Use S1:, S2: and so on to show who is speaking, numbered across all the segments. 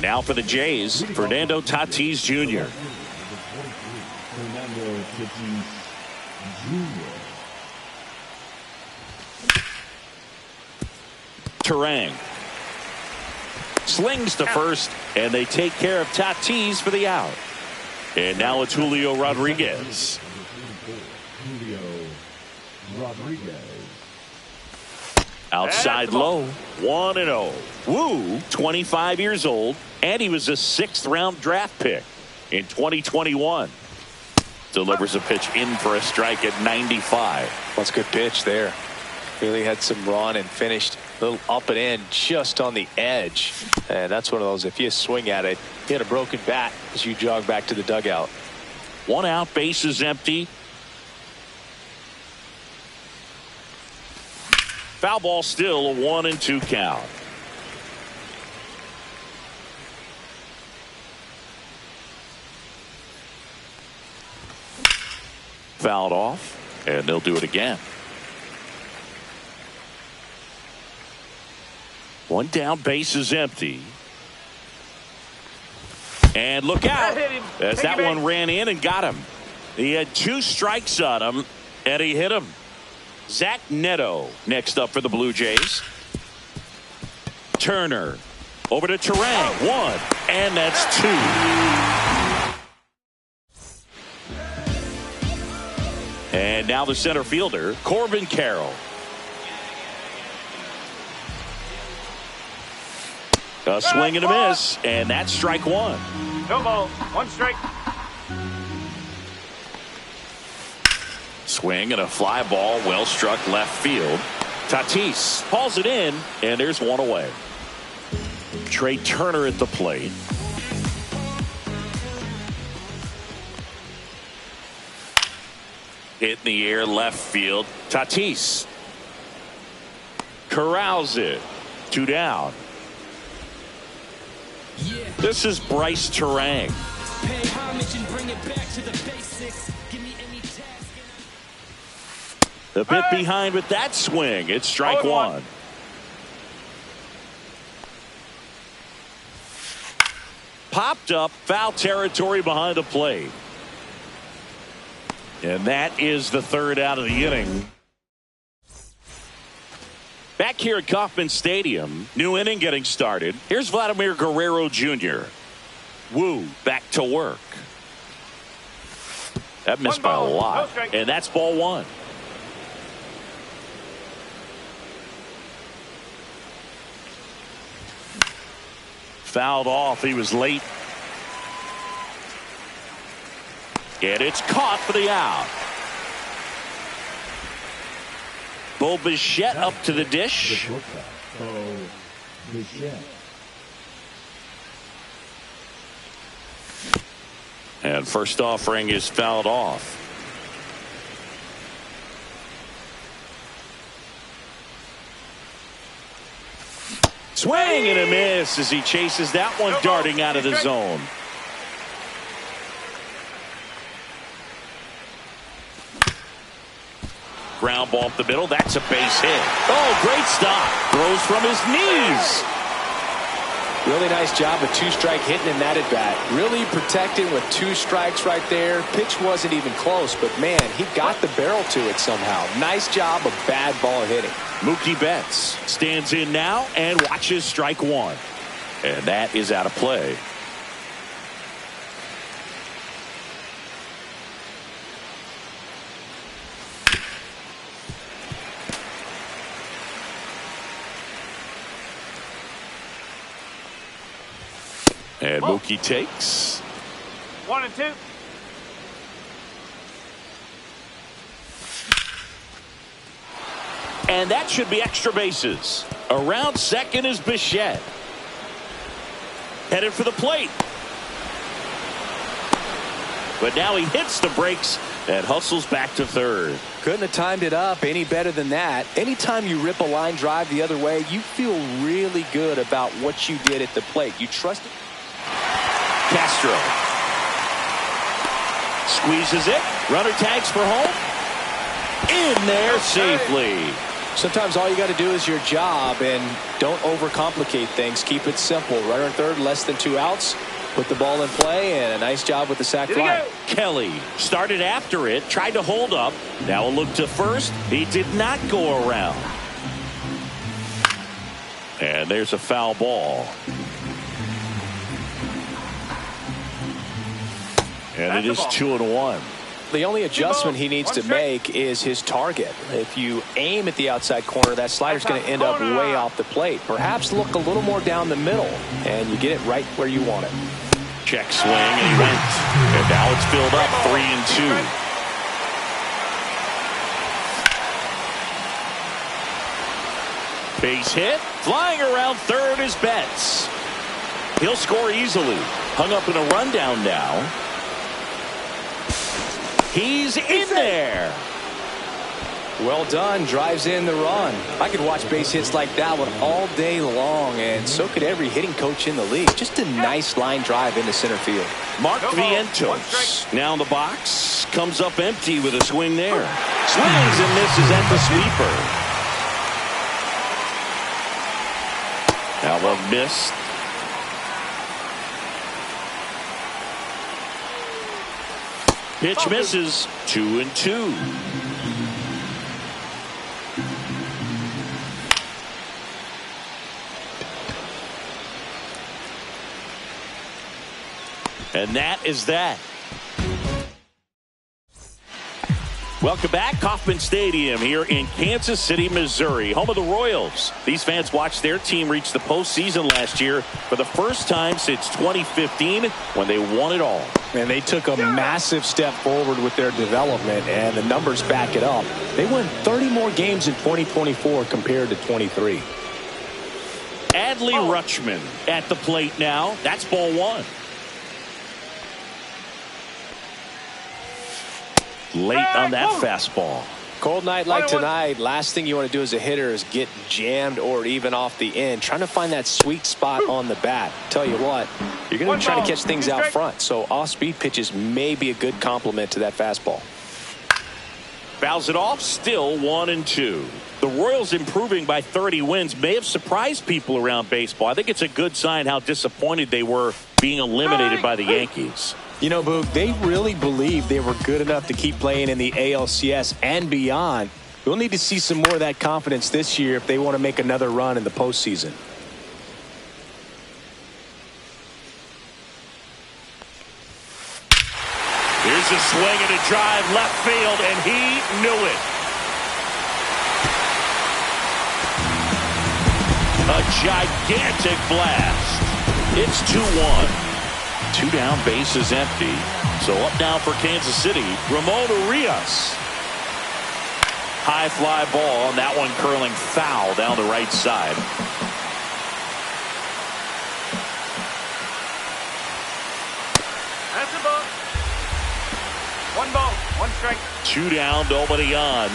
S1: Now for the Jays, Fernando Tatis Jr.
S2: Fernando Tatis Jr.
S1: Turang slings to first, and they take care of Tatis for the out. And now it's Julio Rodriguez.
S2: Julio Rodriguez.
S1: Outside low, 1-0. Woo, 25 years old, and he was a 6th-round draft pick in 2021. Delivers a pitch in for a strike at 95.
S3: That's a good pitch there. Really had some run and finished a little up and in just on the edge. And that's one of those, if you swing at it, you hit a broken bat as you jog back to the dugout.
S1: 1 out, bases empty. Foul ball, still a 1-2 count. Fouled off, and they'll do it again. 1 down, bases empty. And look out, as that one ran in and got him. He had 2 strikes on him, and he hit him. Zach Neto next up for the Blue Jays. Turner over to Turang. 1, and that's 2. And now the center fielder, Corbin Carroll. A swing and a miss, and that's strike 1.
S4: No ball, 1 strike.
S1: Swing and a fly ball, well struck left field. Tatis hauls it in, and there's 1 away. Trey Turner at the plate. Hit in the air, left field. Tatis corrals it. 2 down. This is Bryce Turang.
S5: Pay homage and bring it back to the basics. Give me any task.
S1: A bit behind with that swing. It's strike 1. Popped up, foul territory behind the plate. And that is the 3rd out of the inning. Back here at Kauffman Stadium, new inning getting started. Here's Vladimir Guerrero Jr. Woo, back to work. That missed by a lot, and that's ball 1. Fouled off. He was late. And it's caught for the out. Bo Bichette up to the dish. And first offering is fouled off. Swing and a miss as he chases that one darting out of the zone. Ground ball up the middle. That's a base hit. Oh, great stop. Throws from his knees.
S3: Really nice job of 2-strike hitting in that at bat. Really protecting with 2 strikes right there. Pitch wasn't even close, but man, he got the barrel to it somehow. Nice job of bad ball hitting.
S1: Mookie Betts stands in now and watches strike 1. And that is out of play. And Mookie takes.
S4: 1-2.
S1: And that should be extra bases. Around second is Bichette. Headed for the plate. But now he hits the brakes and hustles back to third.
S3: Couldn't have timed it up any better than that. Anytime you rip a line drive the other way, you feel really good about what you did at the plate. You trust it.
S1: Castro squeezes it. Runner tags for home. In there safely.
S3: Sometimes all you got to do is your job, and don't overcomplicate things. Keep it simple. Runner at third, less than 2 outs. Put the ball in play, and a nice job with the sac fly.
S1: Kelly started after it, tried to hold up. Now a look to first. He did not go around. And there's a foul ball. And it is 2-1.
S3: The only adjustment he needs to make is his target. If you aim at the outside corner, that slider's going to end up way off the plate. Perhaps look a little more down the middle, and you get it right where you want it.
S1: Check swing, and he went. And now it's filled up 3-2. Base hit. Flying around third is Betts. He'll score easily. Hung up in a rundown now. He's in there.
S3: Well done. Drives in the run. I could watch base hits like that one all day long, and so could every hitting coach in the league. Just a nice line drive into center field.
S1: Mark Vientos now in the box. Comes up empty with a swing there. Swings and misses at the sweeper. Now a miss. Pitch misses. 2-2. And that is that. Welcome back. Kauffman Stadium here in Kansas City, Missouri, home of the Royals. These fans watched their team reach the postseason last year for the first time since 2015 when they won it all.
S3: And they took a massive step forward with their development, and the numbers back it up. They won 30 more games in 2024 compared to 23.
S1: Adley Rutschman at the plate now. That's ball one. Late on that fastball.
S3: Cold night like tonight, last thing you want to do as a hitter is get jammed or even off the end. Trying to find that sweet spot on the bat. Tell you what, you're going to be trying to catch things out front, so off-speed pitches may be a good complement to that fastball.
S1: Fouls it off, still 1-2. The Royals improving by 30 wins may have surprised people around baseball. I think it's a good sign how disappointed they were being eliminated by the Yankees.
S3: You know, Boog, they really believed they were good enough to keep playing in the ALCS and beyond. We'll need to see some more of that confidence this year if they want to make another run in the postseason.
S1: Here's a swing and a drive left field, and he knew it. A gigantic blast. It's 2-1. 2 down, bases empty. So up now for Kansas City, Ramon Urias. High fly ball, and that one curling foul down the right side.
S4: That's a ball. 1 ball, 1 strike.
S1: 2 down, nobody on.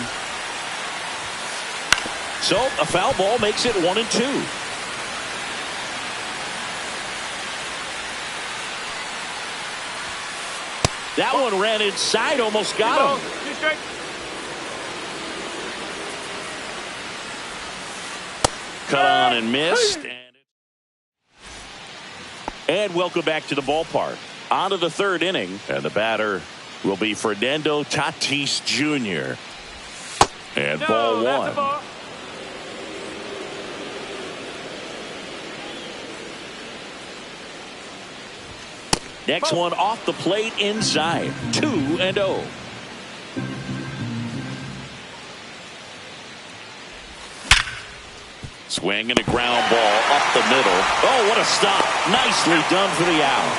S1: So a foul ball makes it 1-2. That one ran inside, almost got him.
S4: 2 strikes.
S1: Cut on and missed. And welcome back to the ballpark. On to the third inning, and the batter will be Fernando Tatis Jr. And ball one.
S4: Ball.
S1: Next one off the plate inside. 2-0. Swing and a ground ball up the middle. Oh, what a stop. Nicely done for the out.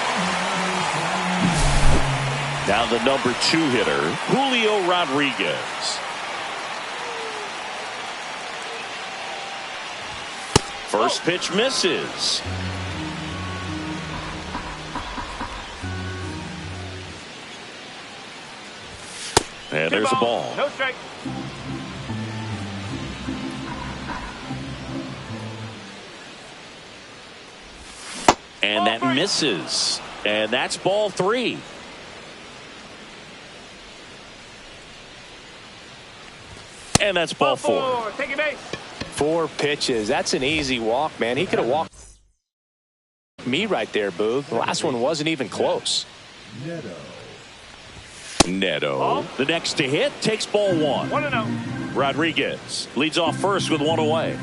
S1: Now the number 2 hitter, Julio Rodriguez. First pitch misses. And there's a ball.
S4: No strike.
S1: And that misses. And that's ball 3. And that's ball 4.
S4: Take your base.
S3: 4 pitches. That's an easy walk, man. He could have walked me right there, Boog. The last one wasn't even close.
S1: Neto. The next to hit takes ball 1.
S4: 1-0.
S1: Rodriguez leads off first with 1 away.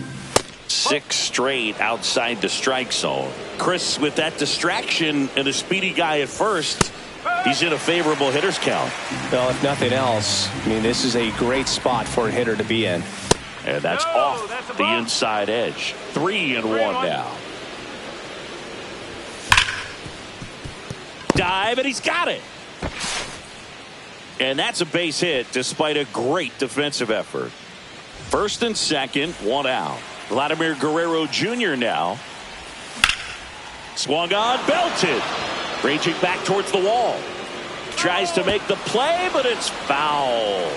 S1: 6 straight outside the strike zone. Chris, with that distraction and a speedy guy at first, he's in a favorable hitter's count.
S3: Well, if nothing else, I mean, this is a great spot for a hitter to be in.
S1: And that's off the inside edge. 3-1 now. Dive, and he's got it. And that's a base hit despite a great defensive effort. First and second, 1 out. Vladimir Guerrero Jr. now. Swung on, belted. Raging back towards the wall. Tries to make the play, but it's foul.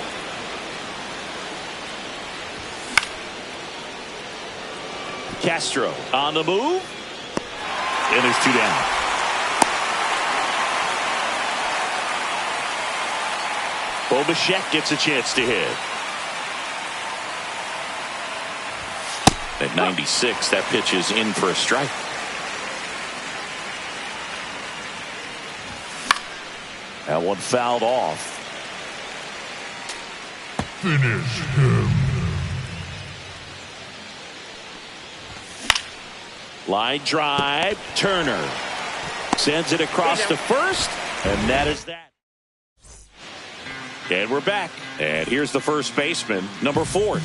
S1: Castro on the move. And there's 2 down. Bo Bichette gets a chance to hit. At 96, that pitch is in for a strike. That one fouled off.
S2: Finish him.
S1: Line drive. Turner sends it across to first, and that is that. And we're back. And here's the first baseman, number 4.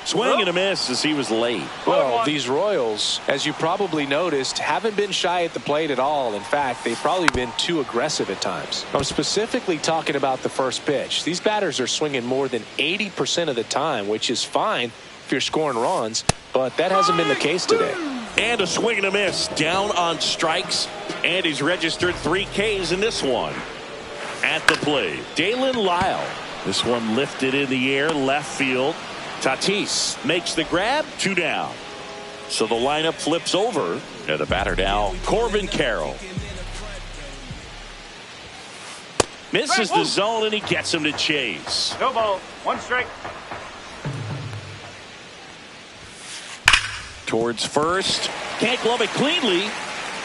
S1: Swing and a miss as he was late.
S3: Well, these Royals, as you probably noticed, haven't been shy at the plate at all. In fact, they've probably been too aggressive at times. I'm specifically talking about the first pitch. These batters are swinging more than 80% of the time, which is fine if you're scoring runs, but that hasn't been the case today.
S1: And a swing and a miss. Down on strikes, and he's registered 3 Ks in this one. At the plate, Dalen Lyle. This one lifted in the air, left field. Tatis makes the grab, 2 down. So the lineup flips over. And the batter now, Corbin Carroll. Misses the zone, and he gets him to chase.
S4: No ball. 1 strike.
S1: Towards first. Can't glove it cleanly.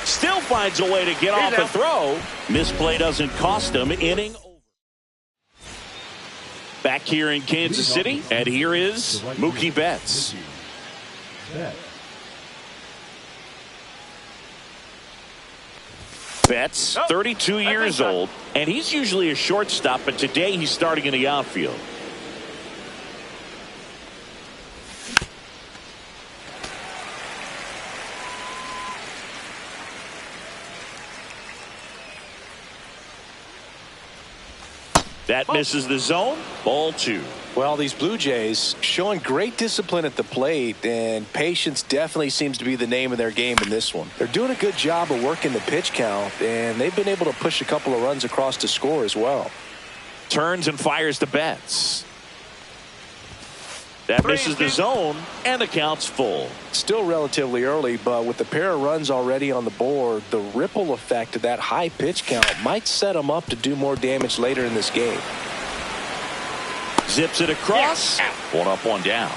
S1: Still finds a way to get off a throw. Misplay doesn't cost him. Inning over. Back here in Kansas City, and here is Mookie Betts. Betts, 32 years old, and he's usually a shortstop, but today he's starting in the outfield. That misses the zone. Ball 2.
S3: Well, these Blue Jays showing great discipline at the plate, and patience definitely seems to be the name of their game in this one. They're doing a good job of working the pitch count, and they've been able to push a couple of runs across to score as well.
S1: Turns and fires to Betts. That misses the zone, and the count's full.
S3: Still relatively early, but with the pair of runs already on the board, the ripple effect of that high pitch count might set them up to do more damage later in this game.
S1: Zips it across. 1 up, 1 down.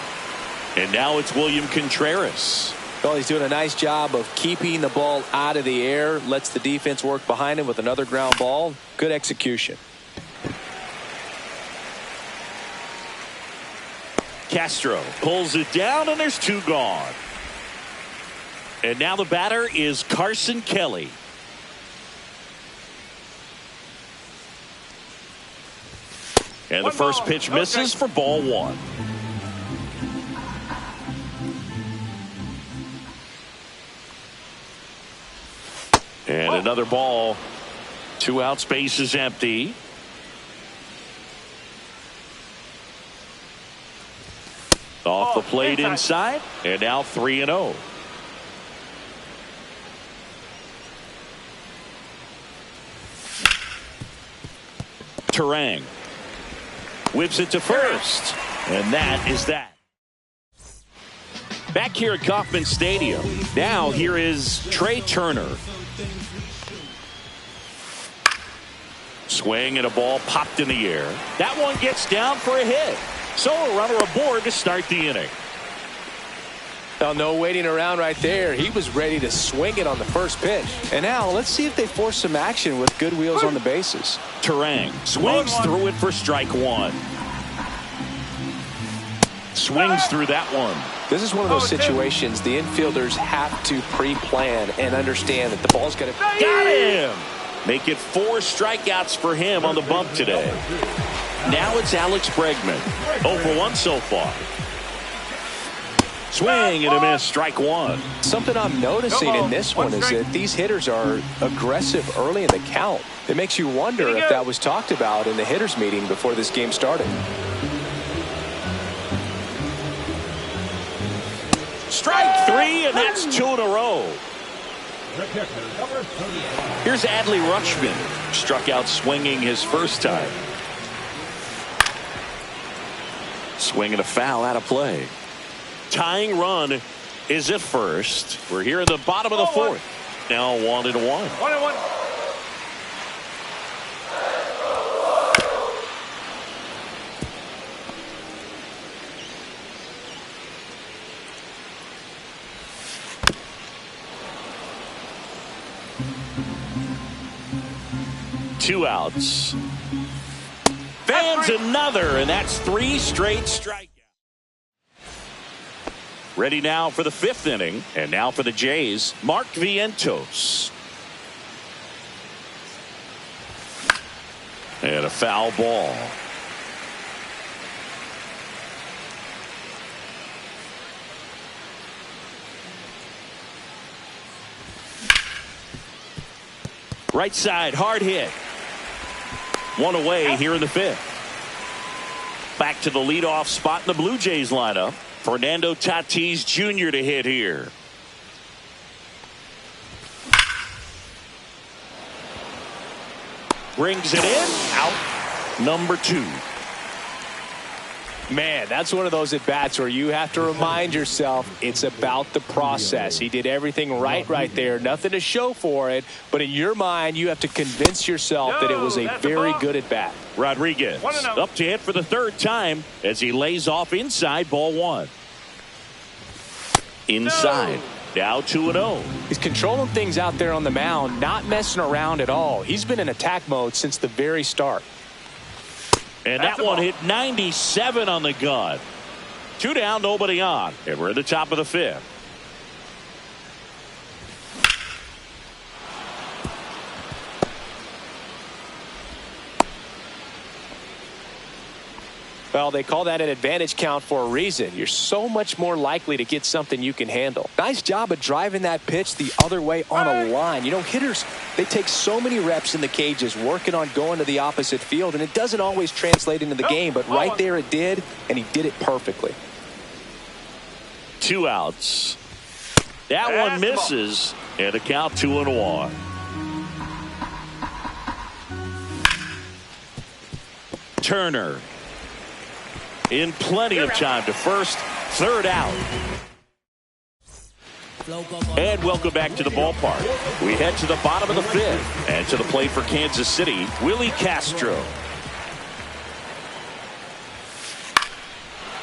S1: And now it's William Contreras.
S3: Well, he's doing a nice job of keeping the ball out of the air, lets the defense work behind him with another ground ball. Good execution.
S1: Castro pulls it down, and there's 2 gone. And now the batter is Carson Kelly. And the first pitch misses for ball 1. And another ball. 2 outs, base is empty. Off the plate inside, and now 3-0. Turang whips it to first, and that is that. Back here at Kauffman Stadium, now here is Trey Turner. Swing and a ball popped in the air. That one gets down for a hit. So a runner aboard to start the inning.
S3: Now, no waiting around right there. He was ready to swing it on the first pitch. And now let's see if they force some action with good wheels on the bases.
S1: Turang swings through it for strike one. Swings through that one.
S3: This is one of those situations the infielders have to pre-plan and understand that the ball's going to...
S1: Got him! Make it 4 strikeouts for him on the bump today. Now it's Alex Bregman. 0 for 1 so far. Swing and a miss, strike one.
S3: Something I'm noticing in this one is that these hitters are aggressive early in the count. It makes you wonder if that was talked about in the hitters meeting before this game started.
S1: Strike 3, and that's 2 in a row. Here's Adley Rutschman. Struck out swinging his first time. Swing and a foul out of play. Tying run is at first. We're here in the bottom of the 4th. Now 1-1.
S4: 1-1.
S1: Two outs. Fans another, and that's 3 straight strikeouts. Ready now for the 5th inning, and now for the Jays, Mark Vientos. And a foul ball. Right side, hard hit. 1 away here in the 5th. Back to the leadoff spot in the Blue Jays lineup. Fernando Tatis Jr. to hit here. Brings it in. Out. Number 2.
S3: Man, that's one of those at-bats where you have to remind yourself it's about the process. He did everything right there. Nothing to show for it. But in your mind, you have to convince yourself that it was a very good at-bat.
S1: Rodriguez up to hit for the 3rd time as he lays off inside, ball 1. Inside. Now 2-0.
S3: He's controlling things out there on the mound, not messing around at all. He's been in attack mode since the very start.
S1: And that one hit 97 on the gun. 2 down, nobody on. And we're at the top of the 5th.
S3: Well, they call that an advantage count for a reason. You're so much more likely to get something you can handle. Nice job of driving that pitch the other way on a line. You know, hitters, they take so many reps in the cages working on going to the opposite field, and it doesn't always translate into the game, but right there it did, and he did it perfectly.
S1: 2 outs. That one misses, and a count 2-1. Turner. In plenty of time to first, 3rd out. And welcome back to the ballpark. We head to the bottom of the 5th and to the plate for Kansas City, Willie Castro.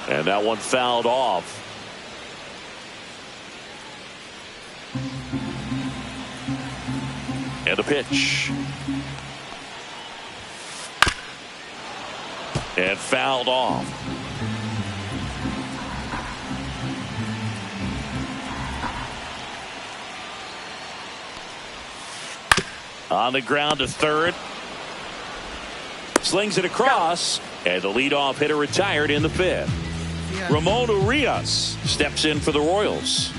S1: And that one fouled off. And the pitch. And fouled off. On the ground to 3rd. Slings it across. And the leadoff hitter retired in the 5th. Ramon Urias steps in for the Royals.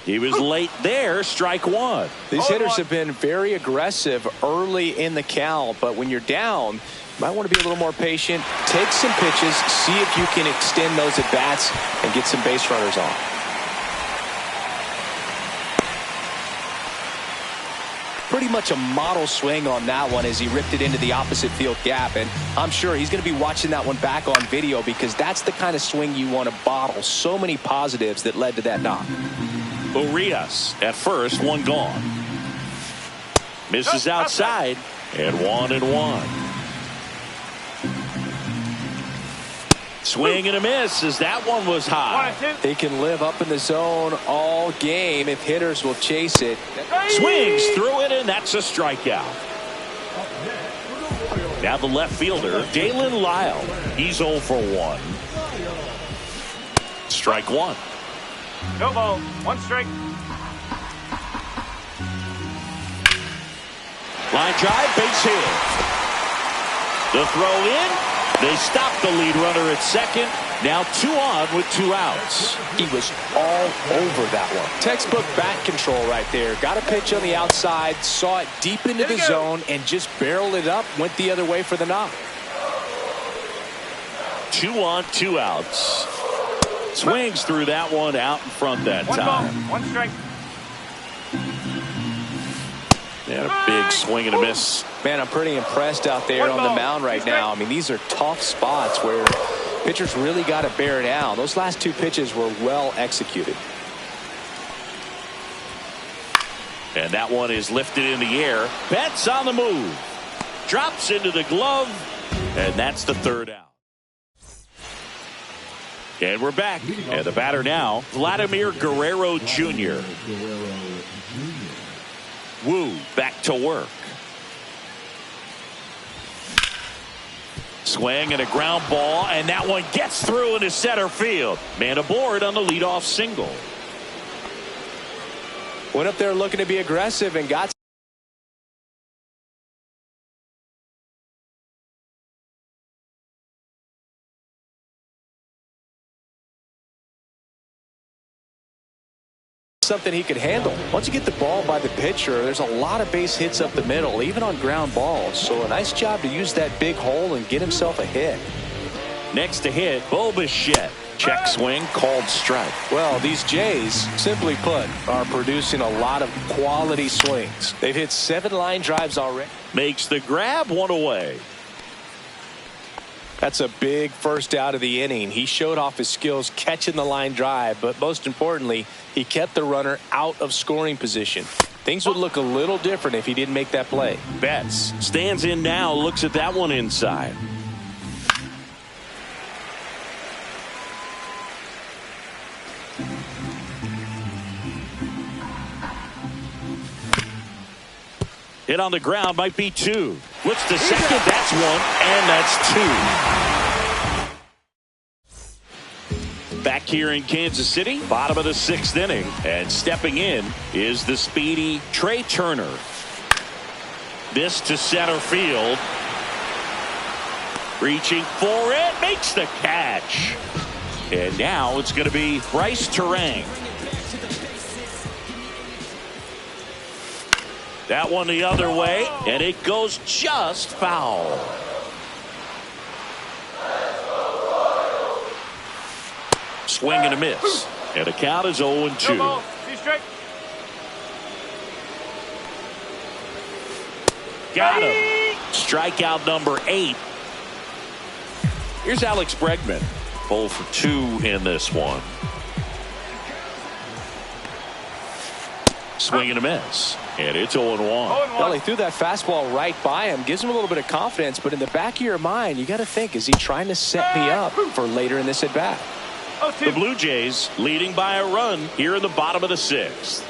S1: He was late there, strike 1.
S3: These hitters have been very aggressive early in the count, but when you're down, you might want to be a little more patient. Take some pitches, see if you can extend those at-bats and get some base runners on. Pretty much a model swing on that one as he ripped it into the opposite field gap, and I'm sure he's going to be watching that one back on video because that's the kind of swing you want to bottle. So many positives that led to that knock.
S1: Urias at first, one gone. Misses outside, and 1-1. Swing and a miss as that one was high.
S3: He can live up in the zone all game if hitters will chase it.
S1: Swings through it, and that's a strikeout. Now the left fielder, Dalen Lyle. He's 0 for 1. Strike one.
S4: No ball. 1 strike.
S1: Line drive, base hit. The throw in. They stop the lead runner at second. Now 2 on with 2 outs.
S3: He was all over that one. Textbook bat control right there. Got a pitch on the outside, saw it deep into the zone, and just barreled it up, went the other way for the knock.
S1: 2 on, 2 outs. Swings through that one out in front that
S4: 1
S1: time.
S4: ball. 1 strike.
S1: And a big swing and a miss.
S3: Man, I'm pretty impressed out there on the mound right now. I mean, these are tough spots where pitchers really got to bear down. Those last 2 pitches were well executed.
S1: And that one is lifted in the air. Betts on the move. Drops into the glove. And that's the 3rd out. And we're back. And the batter now, Vladimir Guerrero Jr. Wu back to work. Swing and a ground ball, and that one gets through into center field. Man aboard on the leadoff single.
S3: Went up there looking to be aggressive and got something he could handle. Once you get the ball by the pitcher, there's a lot of base hits up the middle, even on ground balls. So a nice job to use that big hole and get himself a hit.
S1: Next to hit, Bo Bichette. Check swing, called strike.
S3: Well, these Jays, simply put, are producing a lot of quality swings. They've hit 7 line drives already.
S1: Makes the grab, 1 away.
S3: That's a big first out of the inning. He showed off his skills catching the line drive, but most importantly, he kept the runner out of scoring position. Things would look a little different if he didn't make that play.
S1: Betts stands in now, looks at that one inside. Hit on the ground, might be 2. Looks to second, that's 1, and that's 2. Back here in Kansas City, bottom of the 6th inning, and stepping in is the speedy Trey Turner. This to center field. Reaching for it, makes the catch. And now it's going to be Bryce Turang. That one the other way, and it goes just foul. Swing and a miss. And the count is 0-2.
S4: No, 2 strike.
S1: Got him. Strikeout number 8. Here's Alex Bregman. 0 for 2 in this one. Swing and a miss. And it's 0-1.
S3: Well, he threw that fastball right by him. Gives him a little bit of confidence, but in the back of your mind, you got to think, is he trying to set me up for later in this at-bat?
S1: The Blue Jays leading by a run here in the bottom of the 6th.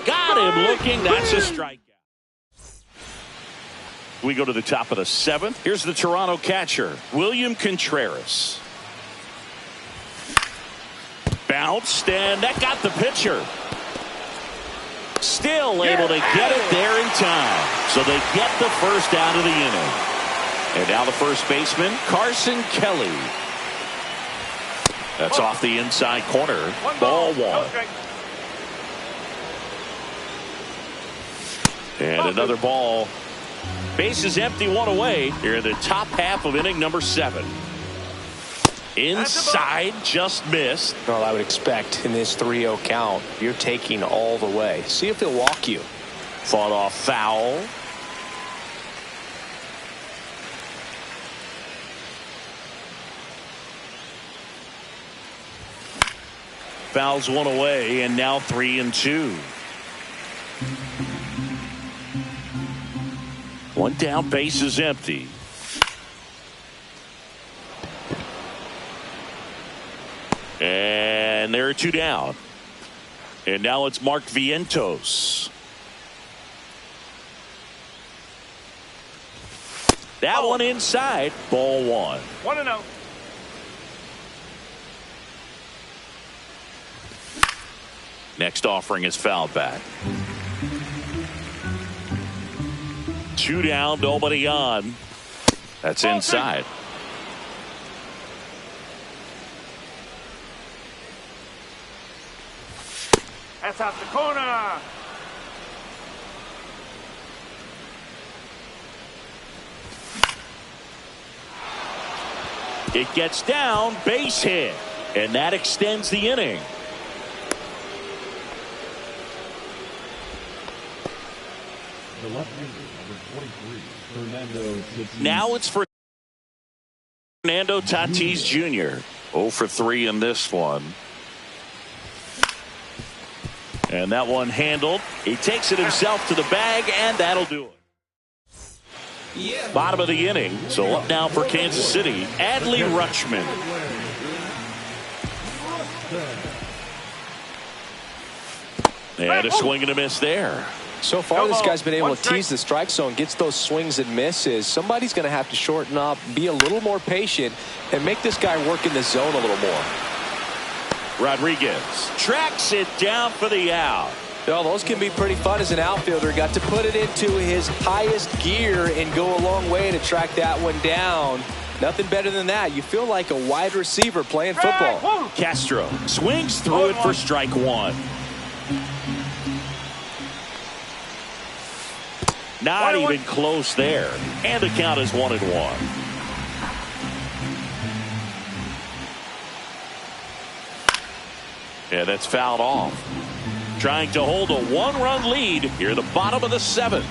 S1: Got him looking. That's a strikeout. We go to the top of the 7th. Here's the Toronto catcher, William Contreras. Bounced, and that got the pitcher. Still able to get it there in time. So they get the first out of the inning. And now the first baseman, Carson Kelly. That's off the inside corner. Ball 1. And another ball. Base is empty, 1 away. Here in the top half of inning number 7. Inside, just missed.
S3: Well, I would expect in this 3-0 count, you're taking all the way. See if he'll walk you.
S1: Fought off foul. Fouls 1 away, and now 3-2. One down, base is empty. And there are two down. And now it's Mark Vientos. That one inside. Ball one.
S4: 1-0.
S1: Next offering is fouled back. Two down, nobody on. That's inside.
S4: That's out the corner.
S1: It gets down, base hit, and that extends the inning.
S6: The left-hander, number 23, Fernando Tatis.
S1: Now it's for Fernando Tatis Jr. 0 for 3 in this one. And that one handled. He takes it himself to the bag, and that'll do it. Bottom of the inning. So up now for Kansas City, Adley Rutschman. And a swing and a miss there.
S3: So far, this guy's been able to tease the strike zone, gets those swings and misses. Somebody's going to have to shorten up, be a little more patient, and make this guy work in the zone a little more.
S1: Rodriguez tracks it down for the out.
S3: Well, those can be pretty fun as an outfielder. Got to put it into his highest gear and go a long way to track that one down. Nothing better than that. You feel like a wide receiver playing football.
S1: Castro swings through it for strike one. Not even close there. And the count is 1-1. Yeah, that's fouled off. Trying to hold a one-run lead here at the bottom of the 7th.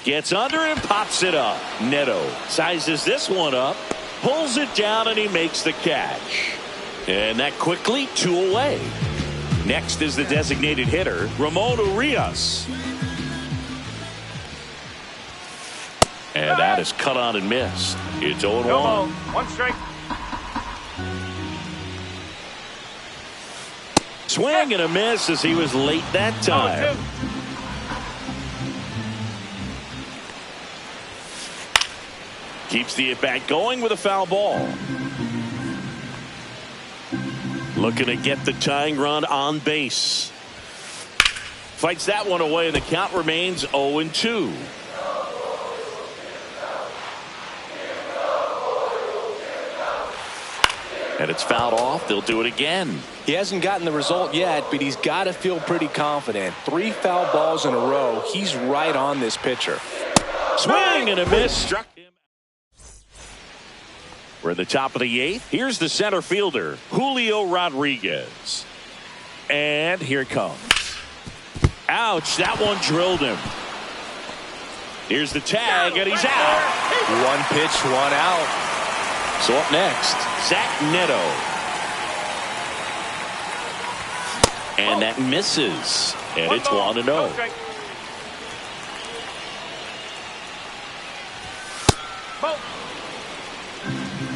S1: Gets under and pops it up. Neto sizes this one up, pulls it down, and he makes the catch. And that quickly 2 away. Next is the designated hitter, Ramon Urias. And that is cut on and missed. It's 0-1.
S4: 1 strike.
S1: Swing and a miss as he was late that time.
S4: 0-2.
S1: Keeps the at-bat going with a foul ball. Looking to get the tying run on base. Fights that one away, and the count remains 0-2. And it's fouled off. They'll do it again.
S3: He hasn't gotten the result yet, but he's got to feel pretty confident. 3 foul balls in a row. He's right on this pitcher.
S1: Swing and a miss. Struck him. We're at the top of the 8th. Here's the center fielder, Julio Rodriguez. And here it comes. Ouch, that one drilled him. Here's the tag, and he's out.
S3: 1 pitch, 1 out.
S1: So up next, Zach Neto. And that misses. And it's 1-0.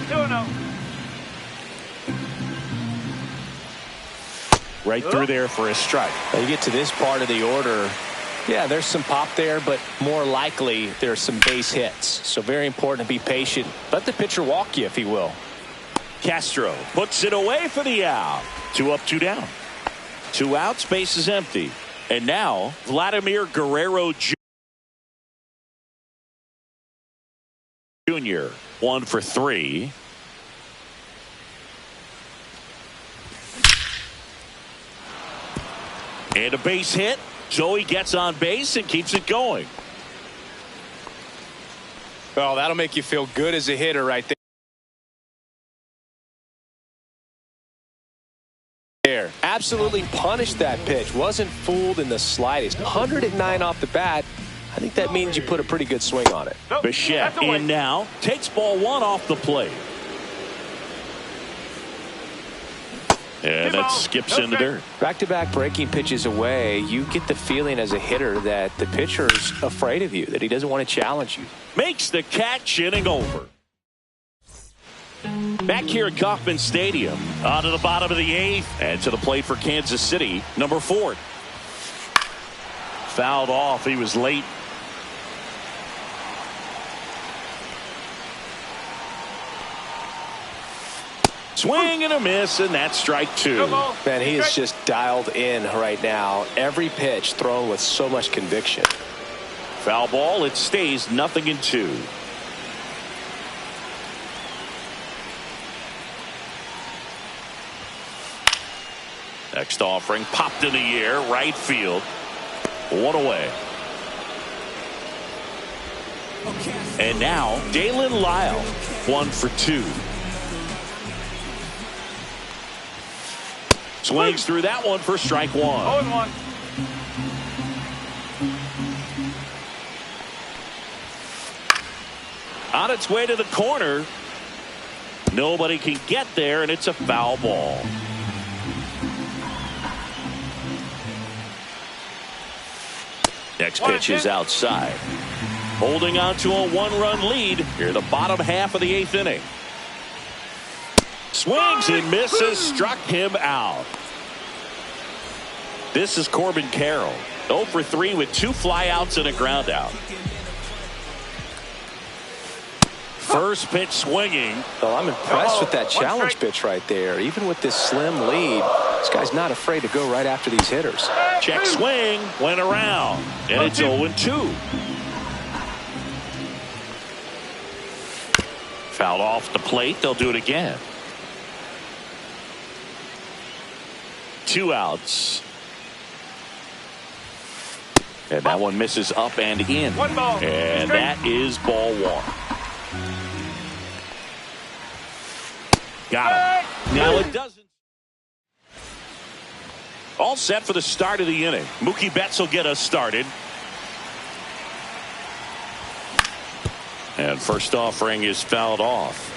S4: 2-0.
S1: Right through there for a strike.
S3: Now you get to this part of the order. Yeah, there's some pop there, but more likely there's some base hits. So very important to be patient. Let the pitcher walk you, if he will.
S1: Castro puts it away for the out. 2 up, 2 down. 2 outs, base is empty. And now Vladimir Guerrero Jr. 1 for 3. And a base hit. So he gets on base and keeps it going.
S3: Well, that'll make you feel good as a hitter right there. Absolutely punished that pitch. Wasn't fooled in the slightest. 109 off the bat. I think that means you put a pretty good swing on it.
S1: Bichette in now. Takes ball 1 off the plate. And that skips into dirt.
S3: Back-to-back breaking pitches away, you get the feeling as a hitter that the pitcher's afraid of you, that he doesn't want to challenge you.
S1: Makes the catch, inning over. Back here at Kauffman Stadium, on to the bottom of the 8th, and to the plate for Kansas City, number Ford. Fouled off. He was late. Swing and a miss, and that's strike 2.
S3: Man, he is just dialed in right now. Every pitch thrown with so much conviction.
S1: Foul ball. It stays 0-2. Next offering popped in the air, right field. 1 away. And now Dalen Lyle, 1 for 2. Swings through that one for strike 1.
S4: 0-1.
S1: On its way to the corner. Nobody can get there, and it's a foul ball. Next pitch is outside. Holding on to a 1-run lead here, the bottom half of the 8th inning. Swings and misses, struck him out. This is Corbin Carroll, 0 for 3 with 2 flyouts and a ground out. First pitch swinging.
S3: Well, I'm impressed with that challenge pitch right there. Even with this slim lead, this guy's not afraid to go right after these hitters.
S1: Check swing, went around, and it's 0-2. Fouled off the plate. They'll do it again. 2 outs. And that one misses up and in. And that is ball 1. Got him. Now it doesn't. All set for the start of the inning. Mookie Betts will get us started. And first offering is fouled off.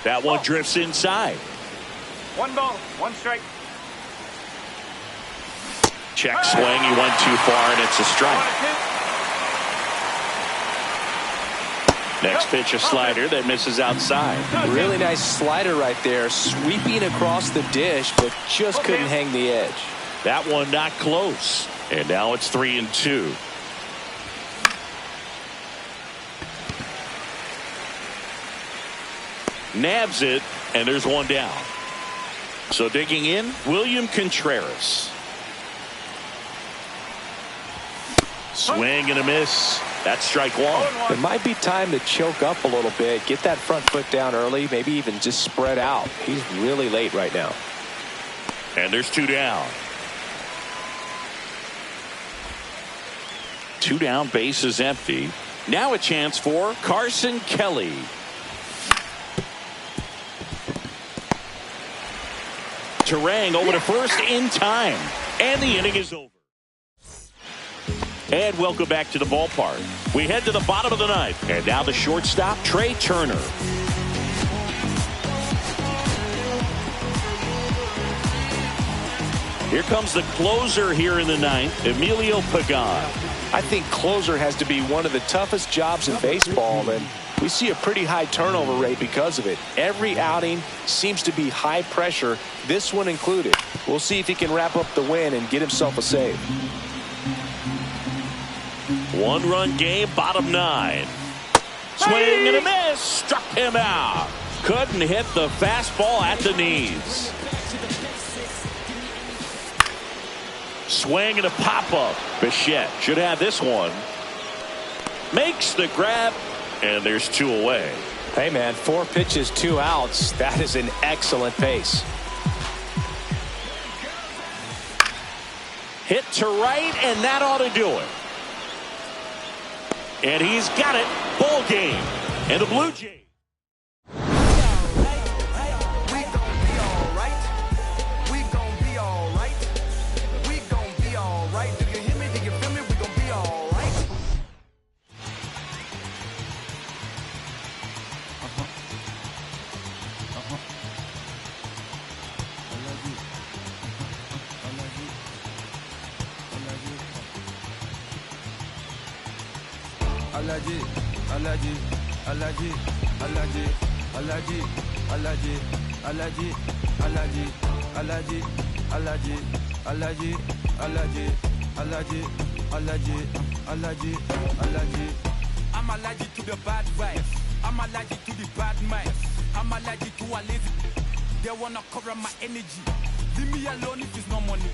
S1: That one drifts inside.
S4: 1 ball, 1 strike.
S1: Check swing. He went too far, and it's a strike. Next pitch, a slider that misses outside.
S3: Really nice slider right there, sweeping across the dish, but just couldn't hang the edge.
S1: That one not close. And now it's 3-2. Nabs it, and there's 1 down. So digging in, William Contreras. Swing and a miss. That's strike 1.
S3: It might be time to choke up a little bit, get that front foot down early, maybe even just spread out. He's really late right now.
S1: And there's 2 down. 2 down, base is empty. Now a chance for Carson Kelly. Turang over to first in time. And the inning is over. And welcome back to the ballpark. We head to the bottom of the 9th. And now the shortstop, Trey Turner. Here comes the closer here in the 9th, Emilio Pagan.
S3: I think closer has to be one of the toughest jobs in baseball, and we see a pretty high turnover rate because of it. Every outing seems to be high pressure, this one included. We'll see if he can wrap up the win and get himself a save.
S1: 1-run game, bottom 9. Swing and a miss. Struck him out. Couldn't hit the fastball at the knees. Swing and a pop-up. Bichette should have this one. Makes the grab, and there's 2 away.
S3: Hey, man, 4 pitches, 2 outs. That is an excellent pace.
S1: Hit to right, and that ought to do it. And he's got it. Ball game. And the Blue Jays.
S7: Alaji, Alaji, Alaji, Alaji, Alaji, Alaji, Alaji, Alaji, Alaji, Alaji, Alaji, Alaji, Alaji, Alaji, Alaji, Alaji.
S5: I'm allergic to the bad vibes. I'm allergic to the bad minds. I'm allergic to a lazy. They wanna cover my energy. Leave me alone if it's no money.